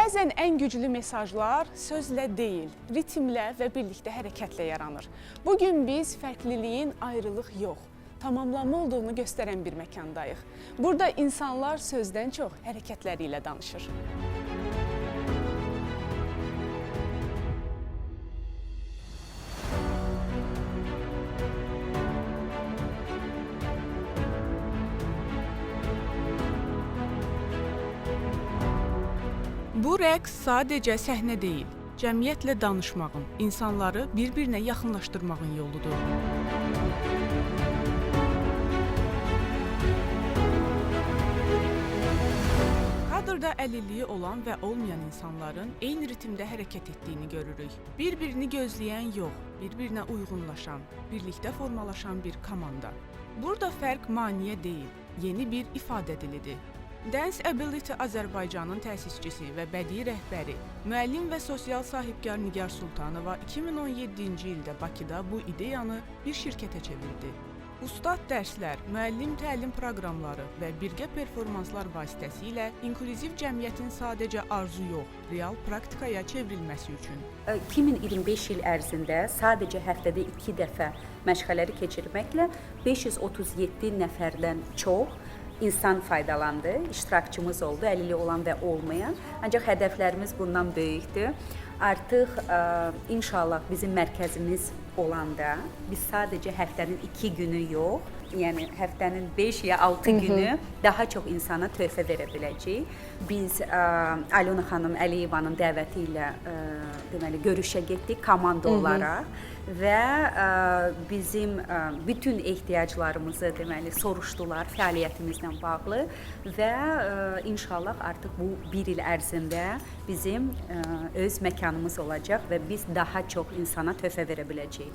Bəzən ən güclü mesajlar sözlə deyil, ritmlə və birlikdə hərəkətlə yaranır. Bugün biz fərqliliyin ayrılıq yox, tamamlanma olduğunu göstərən bir məkandayıq. Burada insanlar sözdən çox hərəkətləri ilə danışır. Bu rəqs sadəcə səhnə deyil, cəmiyyətlə danışmağın, insanları bir-birinə yaxınlaşdırmağın yoludur. Kadrda əlilliyi olan və olmayan insanların eyni ritmdə hərəkət etdiyini görürük. Bir-birini gözləyən yox, bir-birinə uyğunlaşan, birlikdə formalaşan bir komanda. Burada fərq maneə deyil, yeni bir ifadə dilidir. Dance Ability Azərbaycanın təsisçisi və bədii rəhbəri, müəllim və sosial sahibkar Nigar Sultanova 2017-ci ildə Bakıda bu ideyanı bir şirkətə çevirdi. Ustad dərslər, müəllim təlim proqramları və birgə performanslar vasitəsilə inklüziv cəmiyyətin sadəcə arzu yox, real praktikaya çevrilməsi üçün. 2025 il ərzində sadəcə həftədə 2 dəfə məşğələri keçirməklə 537 nəfərdən çox insan faydalandı, iştirakçımız oldu, əlilliyi olan və olmayan. Ancaq hədəflərimiz bundan böyükdür. Artıq inşallah bizim mərkəzimiz olanda biz sadəcə həftənin 2 günü yox, yəni həftənin 5 ya 6 günü daha çox insana töhfə verə biləcəyik. Biz Alyona xanım Əliyevanın dəvəti ilə deməli görüşə getdik komanda olaraq və bizim bütün ehtiyaclarımızı deməli soruşdular fəaliyyətimizlə bağlı və inşallah artıq bu 1 il ərzində bizim öz məkanımız olacaq və biz daha çox insana töhfə verə biləcəyik.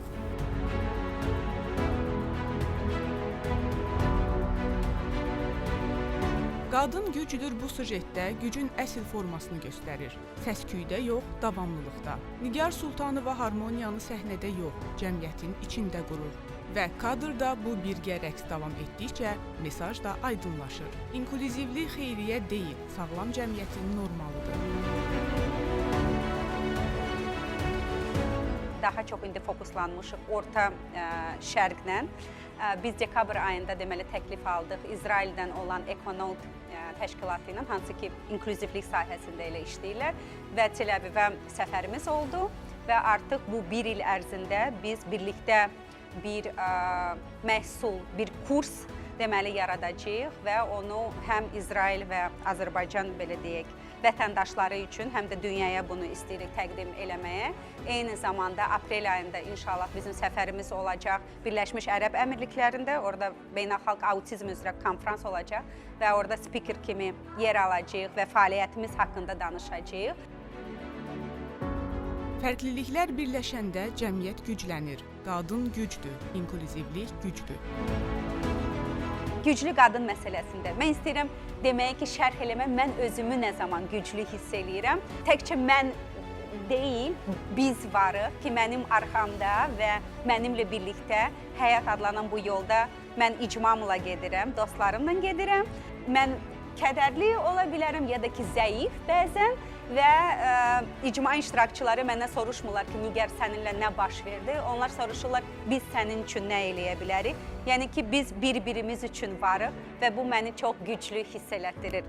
Qadın gücdür bu süjetdə gücün əsl formasını göstərir. Səsküydə yox, davamlılıqda. Nigar Sultanova harmoniyanı səhnədə yox, cəmiyyətin içində qurur. Və kadrda bu birgə rəqs davam etdikcə mesaj da aydınlaşır. İnklüzivlik xeyriyyə deyil, sağlam cəmiyyətin normalıdır. Daha çox indi fokuslanmışıq Orta Şərqlə. Biz dekabr ayında deməli təklif aldıq İsraildən olan Econaut təşkilatı ilə, hansı ki inklüzivlik sahəsində ilə işləyirlər və Tel-Əvivə səfərimiz oldu və artıq bu 1 il ərzində biz birlikdə bir məhsul, bir kurs deməli yaradacağıq və onu həm İsrail və Azərbaycan belə deyək vətəndaşları üçün, həm də dünyaya bunu istəyirik təqdim eləməyə. Eyni zamanda aprel ayında inşallah bizim səfərimiz olacaq Birləşmiş Ərəb Əmirliklərində. Orada beynəlxalq autizm üzrə konfrans olacaq və orada spiker kimi yer alacağıq və fəaliyyətimiz haqqında danışacağıq. Fərqliliklər birləşəndə cəmiyyət güclənir. Qadın gücdür, inklüzivlik gücdür. Güclü qadın məsələsində mən istəyirəm deməyə ki, şərh eləmə, mən özümü nə zaman güclü hiss eləyirəm. Təkcə mən deyil, biz varıq ki, mənim arxamda və mənimlə birlikdə həyat adlanan bu yolda mən icmamla gedirəm, dostlarımla gedirəm. Mən kədərli ola bilərəm ya da ki, zəif bəzən və icma iştirakçıları məndən soruşmurlar ki, Nigar səninlə nə baş verdi? Onlar soruşurlar, biz sənin üçün nə eləyə bilərik? Yəni ki, biz bir-birimiz üçün varıq və bu məni çox güclü hiss elətdirir.